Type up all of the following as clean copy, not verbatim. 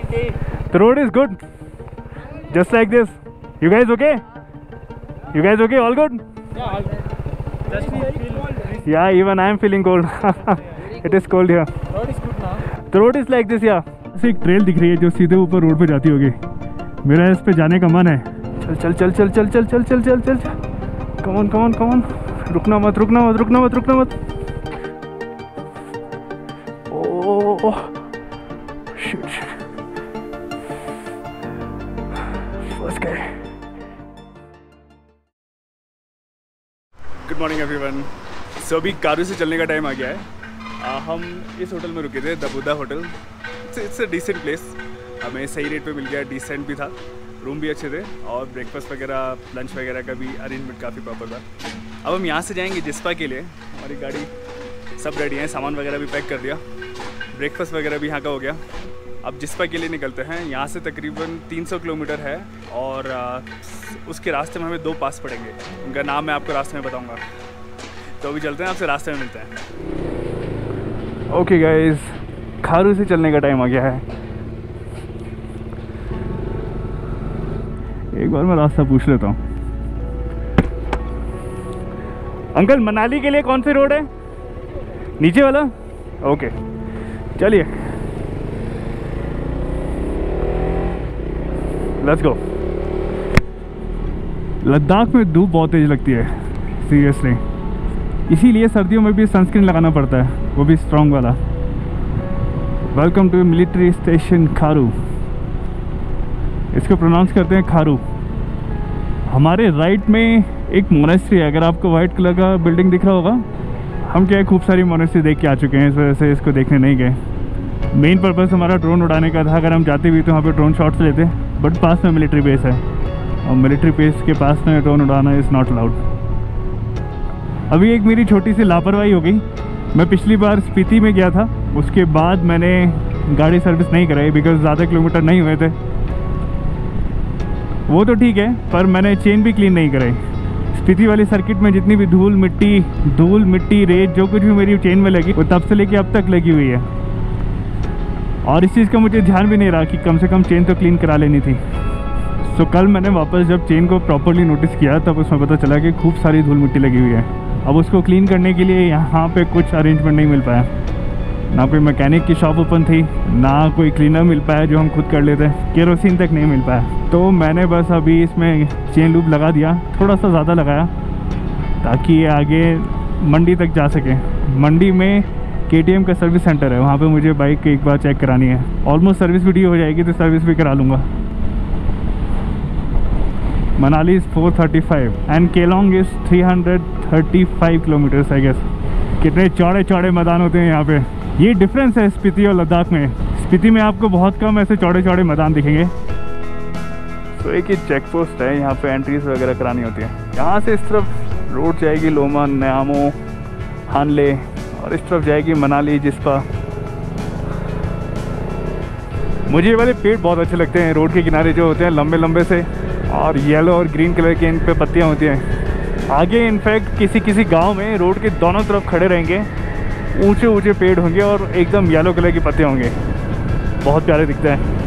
The road is good. Just like this. You guys okay? You guys okay? All good? Yeah, all good. Just feel cold. Yeah, even I am feeling cold. It is cold here. Road is good now. The road is like this, yeah. ऐसे एक trail दिख रही है जो सीधे ऊपर road पे जाती होगी। मेरा इस पे जाने का मन है। चल चल चल चल चल चल चल चल चल चल। Come on, come on, come on. रुकना मत, रुकना मत, रुकना मत, रुकना मत। ओह, shit. फंस गए। Good morning everyone. सो अभी कारू से चलने का टाइम आ गया है। हम इस होटल में रुके थे, the Buddha hotel. It's a decent place. हमें सही रेट पे मिल गया, डिसेंट भी था, रूम भी अच्छे थे और ब्रेकफास्ट वगैरह, लंच वगैरह का भी अरेंजमेंट काफ़ी प्रॉपर था। अब हम यहाँ से जाएंगे जिस्पा के लिए। हमारी गाड़ी सब रेडी है, सामान वगैरह भी पैक कर दिया, ब्रेकफास्ट वगैरह भी यहाँ का हो गया। अब जिस्पा के लिए निकलते हैं। यहाँ से तकरीबन 300 किलोमीटर है और उसके रास्ते में हमें 2 पास पड़ेंगे। उनका नाम मैं आपको रास्ते में बताऊँगा। तो अभी चलते हैं, आपसे रास्ते में मिलते हैं। ओके गाइस, खारू से चलने का टाइम आ गया है। एक बार मैं रास्ता पूछ लेता हूँ। अंकल, मनाली के लिए कौन सी रोड है? नीचे वाला? ओके, चलिए लेट्स गो। लद्दाख में धूप बहुत तेज लगती है सीरियसली, इसीलिए सर्दियों में भी सनस्क्रीन लगाना पड़ता है, वो भी स्ट्रॉन्ग वाला। Welcome to military station Kharu. इसको प्रोनाउंस करते हैं खारू। हमारे राइट में एक मोनेस्ट्री है, अगर आपको वाइट कलर का बिल्डिंग दिख रहा होगा। हम क्या है, खूब सारी मोनेस्ट्री देख के आ चुके हैं, इस वजह से इसको देखने नहीं गए। मेन पर्पस हमारा ड्रोन उड़ाने का था। अगर हम जाते भी तो वहाँ पे ड्रोन शॉट्स लेते, बट पास में मिलिट्री बेस है और मिलिट्री बेस के पास में ड्रोन उड़ाना इज़ नॉट अलाउड। अभी एक मेरी छोटी सी लापरवाही हो गई। मैं पिछली बार स्पीति में गया था, उसके बाद मैंने गाड़ी सर्विस नहीं कराई बिकॉज ज़्यादा किलोमीटर नहीं हुए थे। वो तो ठीक है, पर मैंने चेन भी क्लीन नहीं कराई। स्पीति वाली सर्किट में जितनी भी धूल मिट्टी रेत जो कुछ भी मेरी चेन में लगी, वो तब से लेके अब तक लगी हुई है। और इस चीज़ का मुझे ध्यान भी नहीं रहा कि कम से कम चेन तो क्लीन करा लेनी थी। सो कल मैंने वापस जब चेन को प्रॉपरली नोटिस किया, तब उसमें पता चला कि खूब सारी धूल मिट्टी लगी हुई है। अब उसको क्लीन करने के लिए यहाँ पे कुछ अरेंजमेंट नहीं मिल पाया। ना कोई मैकेनिक की शॉप ओपन थी, ना कोई क्लीनर मिल पाया जो हम खुद कर लेते। केरोसिन तक नहीं मिल पाया। तो मैंने बस अभी इसमें चेन लूप लगा दिया, थोड़ा सा ज़्यादा लगाया, ताकि ये आगे मंडी तक जा सके। मंडी में KTM का सर्विस सेंटर है, वहाँ पे मुझे बाइक एक बार चेक करानी है। ऑलमोस्ट सर्विस वीडियो हो जाएगी तो सर्विस भी करा लूँगा। Manali is 435 and Keylong is 335 kilometres I guess. कितने चौड़े चौड़े मैदान होते हैं यहाँ पे। ये डिफरेंस है स्पीति और लद्दाख में। स्पीति में आपको बहुत कम ऐसे चौड़े चौड़े मैदान दिखेंगे। तो एक ही चेक पोस्ट है, यहाँ पे एंट्रीज वगैरह करानी होती है। यहाँ से इस तरफ रोड जाएगी लोमन, न्यामो, हानले, और इस तरफ जाएगी मनाली जिस्पा। मुझे ये वाले पेड़ बहुत अच्छे लगते हैं, रोड के किनारे जो होते हैं लंबे लंबे से, और येलो और ग्रीन कलर के इन पे पत्तियाँ होती हैं। आगे इनफैक्ट किसी गांव में रोड के दोनों तरफ खड़े रहेंगे, ऊंचे ऊंचे पेड़ होंगे और एकदम येलो कलर की पत्तियाँ होंगे, बहुत प्यारे दिखते हैं।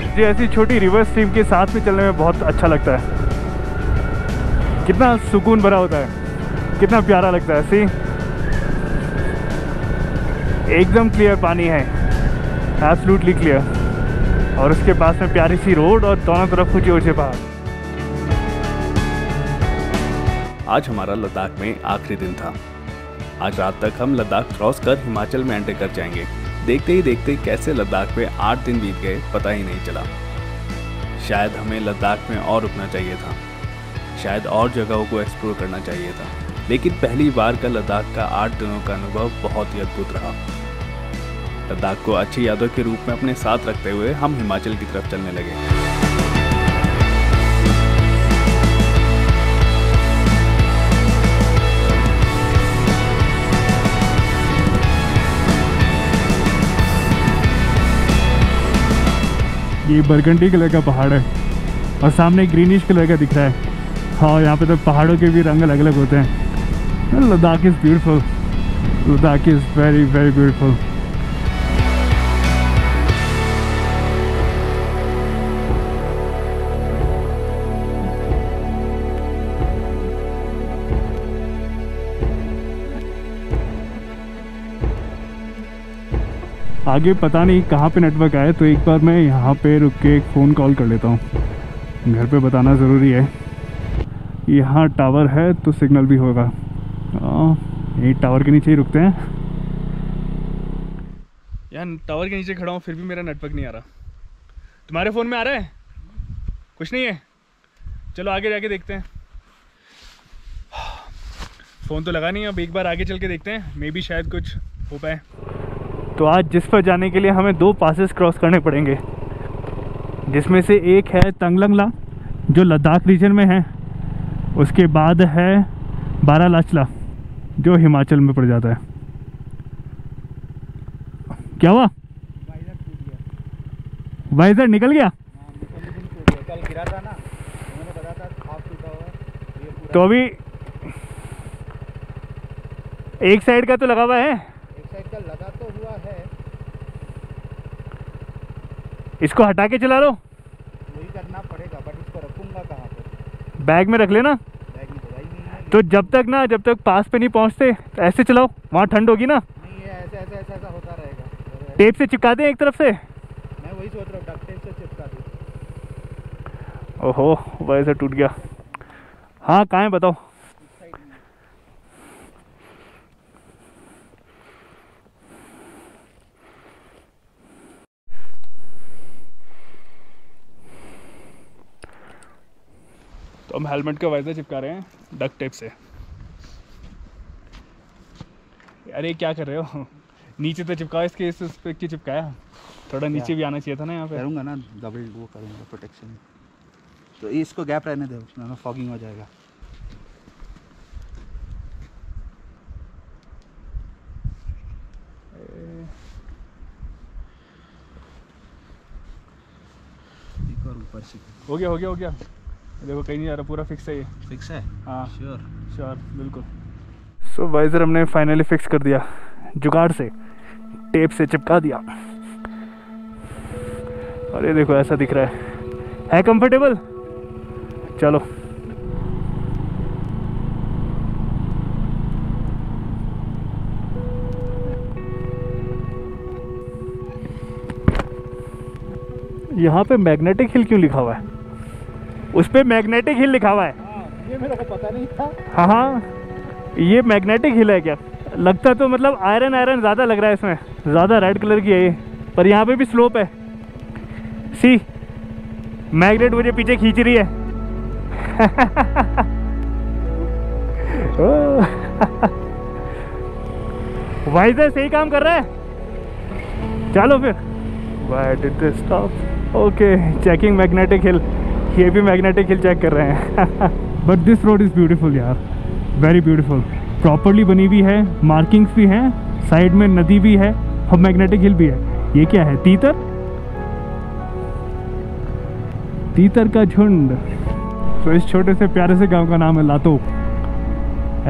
मुझे ऐसी छोटी रिवर स्ट्रीम के साथ में चलने में बहुत अच्छा लगता है। कितना सुकून भरा होता है, कितना प्यारा लगता है। सी, एकदम क्लियर पानी है, एब्सोल्युटली क्लियर, और उसके पास में प्यारी सी रोड और दोनों तरफ ऊंचे ऊंचे पहाड़। आज हमारा लद्दाख में आखिरी दिन था। आज रात तक हम लद्दाख क्रॉस कर हिमाचल में एंटर कर जाएंगे। देखते ही देखते कैसे लद्दाख में 8 दिन बीत गए पता ही नहीं चला। शायद हमें लद्दाख में और रुकना चाहिए था, शायद और जगहों को एक्सप्लोर करना चाहिए था, लेकिन पहली बार का लद्दाख का 8 दिनों का अनुभव बहुत ही अद्भुत रहा। लद्दाख को अच्छी यादों के रूप में अपने साथ रखते हुए हम हिमाचल की तरफ चलने लगे। ये बरगंडी कलर का पहाड़ है और सामने ग्रीनिश कलर का दिख रहा है। हाँ, यहाँ पे तो पहाड़ों के भी रंग अलग अलग होते हैं। Ladakh is beautiful, Ladakh is very very beautiful. आगे पता नहीं कहाँ पे नेटवर्क आए, तो एक बार मैं यहाँ पे रुक के एक फ़ोन कॉल कर लेता हूँ। घर पे बताना ज़रूरी है। यहाँ टावर है तो सिग्नल भी होगा। यही टावर के नीचे ही रुकते हैं। यहाँ टावर के नीचे खड़ा हूँ फिर भी मेरा नेटवर्क नहीं आ रहा। तुम्हारे फ़ोन में आ रहा है? कुछ नहीं है। चलो आगे जाके देखते हैं। फ़ोन तो लगा नहीं, अब एक बार आगे चल के देखते हैं, मे बी शायद कुछ हो पाए। तो आज जिस पर जाने के लिए हमें 2 पासेस क्रॉस करने पड़ेंगे, जिसमें से एक है तंगलंगला जो लद्दाख रीजन में है, उसके बाद है बारालाचला जो हिमाचल में पड़ जाता है। क्या हुआ? वाइजर निकल गया? कल गिरा था ना, मैंने बताया था हाफ टूटा हुआ। तो अभी एक साइड का तो लगा हुआ है। एक साइड का लगा तो हुआ है, इसको हटा के चला लो। वही करना पड़ेगा, बट इसको रखूंगा कहाँ पे? बैग में रख लेना। बैग में दवाई नहीं है। तो जब तक पास पे नहीं पहुंचते तो ऐसे चलाओ, वहाँ ठंड होगी ना। नहीं है, ऐसे ऐसे ऐसे ऐसा होता रहेगा। टेप से चिपका दें एक तरफ से। मैं वही सोच रहा हूँ, डक्ट टेप से चिपका दूँ। ओहो, वैसे टूट गया। हाँ कहाँ है बताओ? तो हम हेलमेट का वाइजर चिपका रहे हैं डक्ट टेप से। अरे क्या कर रहे हो? नीचे तो चिपकाओ, इसके इस पे क्यों चिपकाया? थोड़ा नीचे भी आना चाहिए था ना। यहाँ पे करूँगा ना, डबल वो करूँगा प्रोटेक्शन। तो इसको गैप रहने दो, उसमें ना फॉगिंग हो जाएगा। एक और ऊपर से हो गया। देखो कहीं नहीं जा रहा, पूरा फिक्स है ये। फिक्स है? हाँ श्योर बिल्कुल। सो वाइजर हमने फाइनली फिक्स कर दिया, जुगाड़ से टेप से चिपका दिया। और ये देखो ऐसा दिख रहा है कंफर्टेबल? चलो यहाँ पे मैग्नेटिक हिल क्यों लिखा हुआ है? उस पे मैग्नेटिक हिल लिखा हुआ है। ये मेरे को पता नहीं था। हाँ ये मैग्नेटिक हिल है क्या? लगता तो मतलब आयरन ज़्यादा लग रहा है इसमें, ज़्यादा रेड कलर की है ये। पर यहाँ पे भी स्लोप है। सी मैग्नेट मुझे पीछे खींच रही है। वाइजर सही काम कर रहा है। चलो फिर। Why did this stop? Okay, checking magnetic hill. ये भी मैग्नेटिक हिल चेक कर रहे हैं। But this road is beautiful यार, वेरी ब्यूटीफुल। प्रॉपरली बनी हुई है, मार्किंग्स भी हैं, साइड में नदी भी है और मैग्नेटिक हिल भी है। ये क्या है? तीतर का झुंड। तो इस छोटे से प्यारे से गांव का नाम है लातो,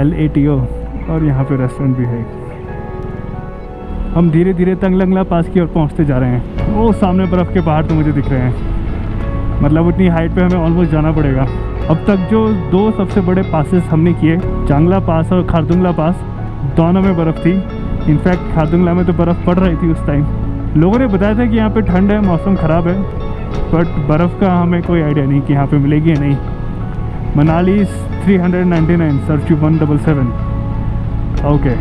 LATO। और यहाँ पे रेस्टोरेंट भी है। हम धीरे धीरे तंगलंगला पास की ओर पहुँचते जा रहे हैं। वो सामने बर्फ़ के पहाड़ तो मुझे दिख रहे हैं, मतलब उतनी हाइट पे हमें ऑलमोस्ट जाना पड़ेगा। अब तक जो 2 सबसे बड़े पासेस हमने किए, चांगला पास और खारदुंगला पास, दोनों में बर्फ़ थी। इनफैक्ट खारदुंगला में तो बर्फ़ पड़ रही थी उस टाइम। लोगों ने बताया था कि यहाँ पे ठंड है, मौसम ख़राब है, बट बर्फ़ का हमें कोई आइडिया नहीं कि यहाँ पे मिलेगी या नहीं। Manali 399, Sarchu 177। Okay,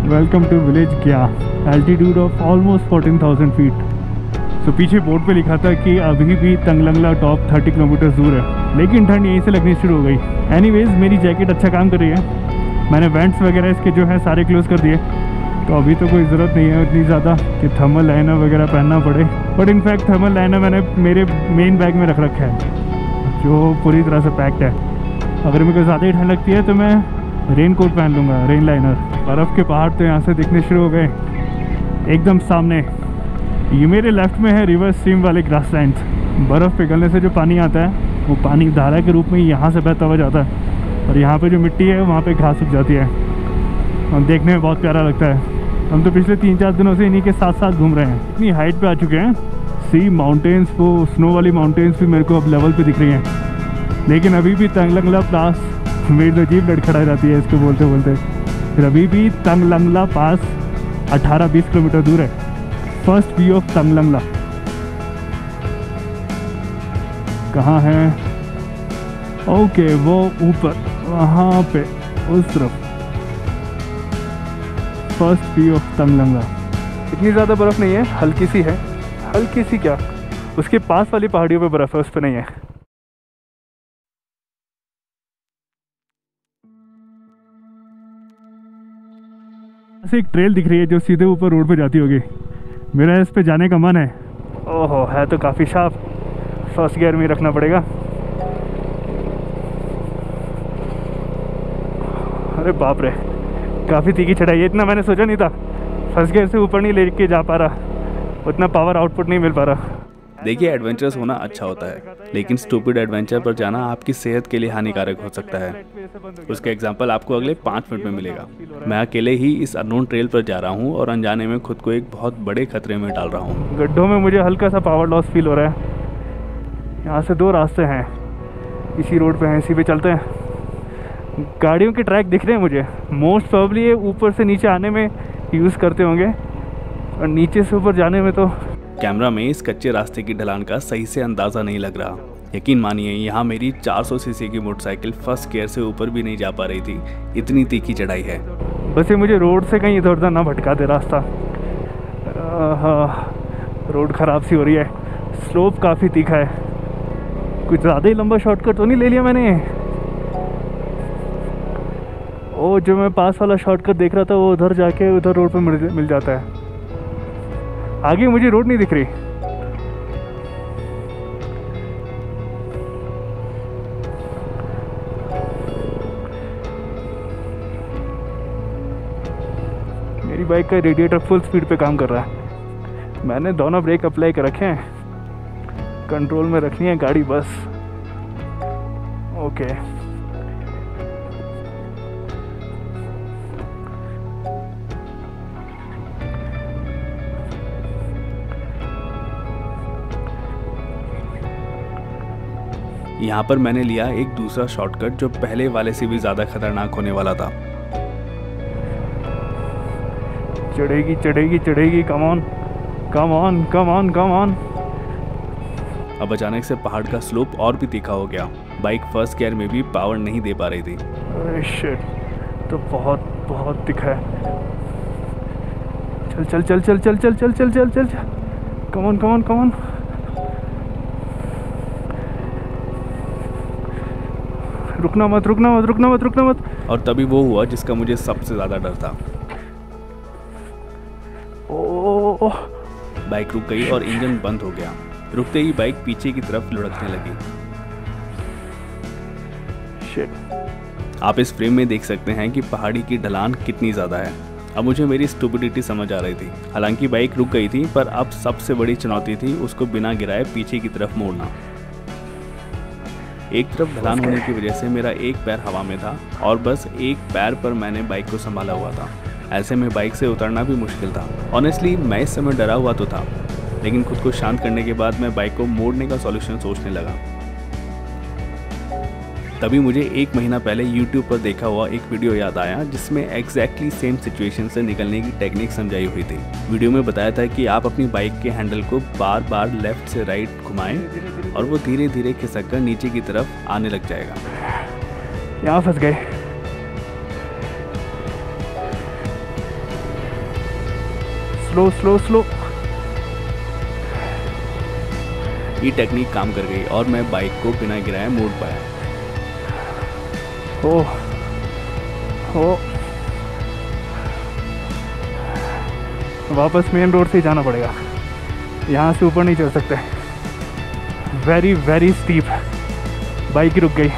welcome to village Gya, altitude of almost 14,000 feet. तो पीछे बोर्ड पे लिखा था कि अभी भी तंगलंगला टॉप 30 किलोमीटर दूर है, लेकिन ठंड यहीं से लगनी शुरू हो गई। एनीवेज मेरी जैकेट अच्छा काम कर रही है। मैंने वेंट्स वगैरह इसके जो है सारे क्लोज कर दिए, तो अभी तो कोई ज़रूरत नहीं है इतनी ज़्यादा कि थर्मल लाइनर वगैरह पहनना पड़े। बट इनफैक्ट थर्मल लाइनर मैंने मेरे मेन बैग में रख रखा है, जो पूरी तरह से पैक्ड है। अगर मेरे को ज़्यादा ही ठंड लगती है तो मैं रेन कोट पहन लूँगा, रेन लाइनर। बर्फ़ के पहाड़ तो यहाँ से दिखने शुरू हो गए एकदम सामने। ये मेरे लेफ्ट में है रिवर स्ट्रीम वाले ग्रास लैंड। बर्फ़ पिघलने से जो पानी आता है वो पानी धारा के रूप में यहाँ से बहता हुआ जाता है, और यहाँ पे जो मिट्टी है वहाँ पे घास उग जाती है और देखने में बहुत प्यारा लगता है। हम तो पिछले 3-4 दिनों से इन्हीं के साथ साथ घूम रहे हैं। इतनी हाइट पे आ चुके हैं। सी माउंटेन्स, वो स्नो वाली माउंटेन्स भी मेरे को अब लेवल पे दिख रही हैं, लेकिन अभी भी तंगलंगला पास मेरी तो जीभ लड़खड़ा जाती है इसको बोलते बोलते। फिर अभी भी तंगलंगला पास 18-20 किलोमीटर दूर है। फर्स्ट व्यू ऑफ तंगलंगला कहाँ है? ओके, वो ऊपर वहाँ पे उस तरफ फर्स्ट व्यू ऑफ तंगलंगला। इतनी ज़्यादा बर्फ़ नहीं है, हल्की सी है, हल्की सी क्या, उसके पास वाली पहाड़ियों पे बर्फ़ है, उस पर नहीं है। ऐसे एक ट्रेल दिख रही है जो सीधे ऊपर रोड पे जाती होगी, मेरा इस पे जाने का मन है। ओहो, है तो काफ़ी शार्प, फर्स्ट गियर में रखना पड़ेगा। अरे बाप रे, काफ़ी तीखी चढ़ाई है, इतना मैंने सोचा नहीं था। फर्स्ट गियर से ऊपर नहीं लेके जा पा रहा, उतना पावर आउटपुट नहीं मिल पा रहा। देखिए, एडवेंचरस होना अच्छा होता है, लेकिन स्टूपिड एडवेंचर पर जाना आपकी सेहत के लिए हानिकारक हो सकता है। उसका एग्जाम्पल आपको अगले 5 मिनट में मिलेगा। मैं अकेले ही इस अननोन ट्रेल पर जा रहा हूँ और अनजाने में खुद को एक बहुत बड़े खतरे में डाल रहा हूँ। गड्ढों में मुझे हल्का सा पावर लॉस फील हो रहा है। यहाँ से 2 रास्ते हैं, इसी रोड पे हैं, इसी पे चलते हैं। गाड़ियों के ट्रैक दिख रहे हैं मुझे, मोस्ट प्रोबेबली ये ऊपर से नीचे आने में यूज़ करते होंगे और नीचे से ऊपर जाने में तो। कैमरा में इस कच्चे रास्ते की ढलान का सही से अंदाज़ा नहीं लग रहा। यकीन मानिए, यहाँ मेरी 400 सीसी की मोटरसाइकिल फर्स्ट गियर से ऊपर भी नहीं जा पा रही थी, इतनी तीखी चढ़ाई है। बस ये मुझे रोड से कहीं इधर उधर ना भटका दे रास्ता। रोड ख़राब सी हो रही है, स्लोप काफ़ी तीखा है। कुछ ज़्यादा ही लंबा शॉर्टकट तो नहीं ले लिया मैंने? ओ, जो मैं पास वाला शॉर्टकट देख रहा था वो उधर जाके उधर रोड पे मिल जाता है। आगे मुझे रोड नहीं दिख रही। मेरी बाइक का रेडिएटर फुल स्पीड पे काम कर रहा है। मैंने दोनों ब्रेक अप्लाई कर रखे हैं, कंट्रोल में रखनी है गाड़ी बस। ओके, यहाँ पर मैंने लिया एक दूसरा शॉर्टकट जो पहले वाले से भी ज़्यादा खतरनाक होने वाला था। चढ़ेगी चढ़ेगी चढ़ेगी, come on come on come on come on. अब अचानक से पहाड़ का स्लोप और भी तीखा हो गया। बाइक फर्स्ट गियर में भी पावर नहीं दे पा रही थी। अरे शिट, तो बहुत बहुत तीखा है। चल चल चल चल चल चल चल चल चल चल चल, कम on come on come on. रुकना मत रुकना मत रुकना मत रुकना मत। और तभी वो हुआ जिसका मुझे सबसे ज़्यादा डर था। ओह, बाइक रुक गई और इंजन बंद हो गया। रुकते ही बाइक पीछे की तरफ लुढ़कने लगी। शिट। आप इस फ्रेम में देख सकते हैं कि पहाड़ी की ढलान कितनी ज़्यादा है। अब मुझे मेरी स्टुपिडिटी समझ आ रही थी। हालांकि बाइक रुक गई थी, पर अब सबसे बड़ी चुनौती थी उसको बिना गिराए पीछे की तरफ मोड़ना। एक तरफ ढलान होने की वजह से मेरा एक पैर हवा में था और बस एक पैर पर मैंने बाइक को संभाला हुआ था। ऐसे में बाइक से उतरना भी मुश्किल था। ऑनेस्टली मैं इस समय डरा हुआ तो था, लेकिन खुद को शांत करने के बाद मैं बाइक को मोड़ने का सॉल्यूशन सोचने लगा। तभी मुझे 1 महीना पहले YouTube पर देखा हुआ एक वीडियो याद आया जिसमें एग्जैक्टली सेम सिचुएशन से निकलने की टेक्निक समझाई हुई थी। वीडियो में बताया था कि आप अपनी बाइक के हैंडल को बार बार लेफ्ट से राइट घुमाएं और वो धीरे धीरे खिसक कर नीचे की तरफ आने लग जाएगा। यहाँ फंस गए। Slow slow slow. ये टेक्निक काम कर गई और मैं बाइक को बिना गिराए मोड़ पाया। ओह वापस मेन रोड से ही जाना पड़ेगा, यहाँ से ऊपर नहीं चढ़ सकते। Very very steep. बाइक रुक गई।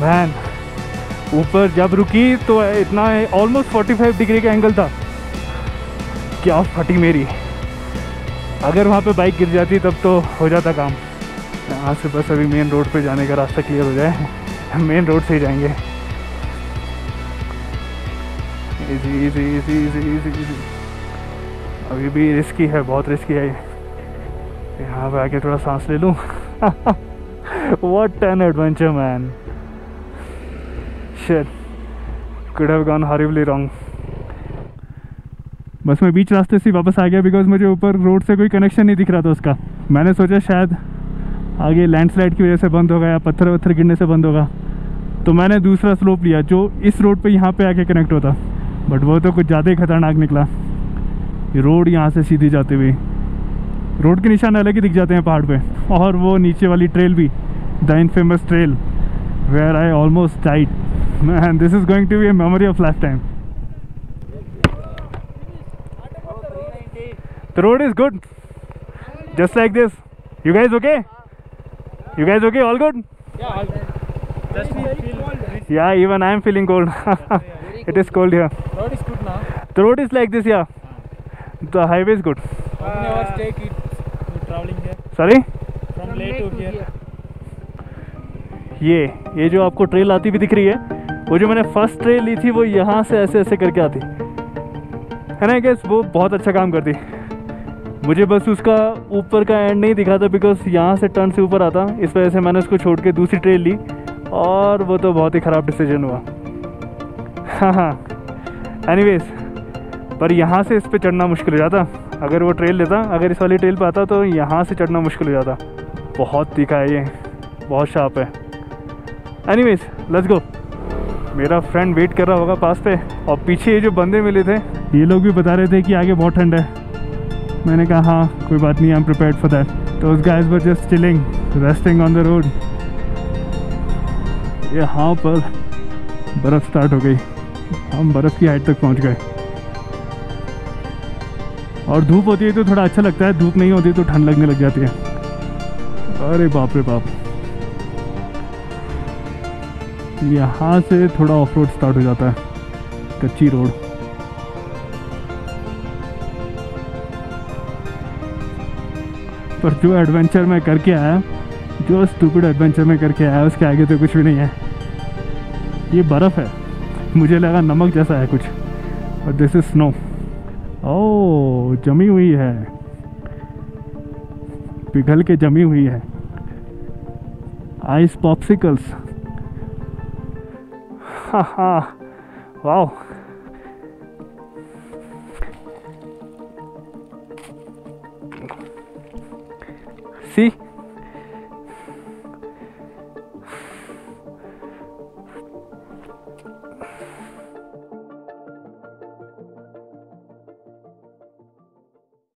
मैन, ऊपर जब रुकी तो इतना ऑलमोस्ट 45 डिग्री का एंगल था। क्या फटी मेरी। अगर वहाँ पे बाइक गिर जाती तब तो हो जाता काम। यहाँ से बस अभी मेन रोड पे जाने का रास्ता क्लियर हो जाए, मेन रोड से ही जाएंगे। Easy easy easy easy easy easy. अभी भी रिस्की है, बहुत रिस्की है। यहाँ पे आके थोड़ा सांस ले लूँ। What an adventure, man. Shit, could have gone horribly wrong. बस मैं बीच रास्ते से ही वापस आ गया बिकॉज मुझे ऊपर रोड से कोई कनेक्शन नहीं दिख रहा था उसका। मैंने सोचा शायद आगे लैंडस्लाइड की वजह से बंद होगा या पत्थर वत्थर गिरने से बंद होगा, तो मैंने दूसरा स्लोप लिया जो इस रोड पे यहाँ पे आके कनेक्ट होता, बट वो तो कुछ ज़्यादा ही खतरनाक निकला। ये रोड यहाँ से सीधी जाते हुए रोड के निशान अलग ही दिख जाते हैं पहाड़ पे, और वो नीचे वाली ट्रेल भी, the infamous trail where I almost died. Man, this is going to be a memory of lifetime. The road is good, just like this. You guys okay? You guys okay? All good? Yeah, all good. Just feel cold. Yeah, even I am feeling cold. It is cold here. Road is good now. The road is like this, yeah. The highway is good. How many hours take it to traveling here? Sorry? From Leh to here. ये जो आपको trail आती भी दिख रही है, वो जो मैंने फर्स्ट ट्रेल ली थी वो यहाँ से ऐसे ऐसे करके आती है ना। गैस वो बहुत अच्छा काम करती। मुझे बस उसका ऊपर का एंड नहीं दिखा था बिकॉज यहाँ से टर्न से ऊपर आता, इस वजह से मैंने उसको छोड़ के दूसरी ट्रेल ली, और वो तो बहुत ही ख़राब डिसीजन हुआ। हाँ, एनीवेज, पर यहाँ से इस पे चढ़ना मुश्किल हो जाता। अगर वो ट्रेल लेता, अगर इस वाली ट्रेल पे आता तो यहाँ से चढ़ना मुश्किल हो जाता। बहुत तीखा है ये, बहुत शार्प है। Anyways, let's go. मेरा फ्रेंड वेट कर रहा होगा पास पे, और पीछे ये जो बंदे मिले थे ये लोग भी बता रहे थे कि आगे बहुत ठंड है। मैंने कहा हाँ कोई बात नहीं, I am prepared for that. तो उस guys were just chilling, resting on the road. यहाँ पर बर्फ़ स्टार्ट हो गई, हम बर्फ़ की हाइट तक पहुँच गए। और धूप होती है तो थोड़ा अच्छा लगता है, धूप नहीं होती तो ठंड लगने लग जाती है। अरे बाप रे बाप, यहाँ से थोड़ा ऑफ रोड स्टार्ट हो जाता है, कच्ची रोड। पर जो एडवेंचर मैं करके आया, जो स्टूपिड एडवेंचर मैं करके आया, उसके आगे तो कुछ भी नहीं है। ये बर्फ़ है, मुझे लगा नमक जैसा है कुछ, और दिस इज स्नो। ओह, जमी हुई है, पिघल के जमी हुई है। आइस पॉप्सिकल्स, हाँ, वाओ। See?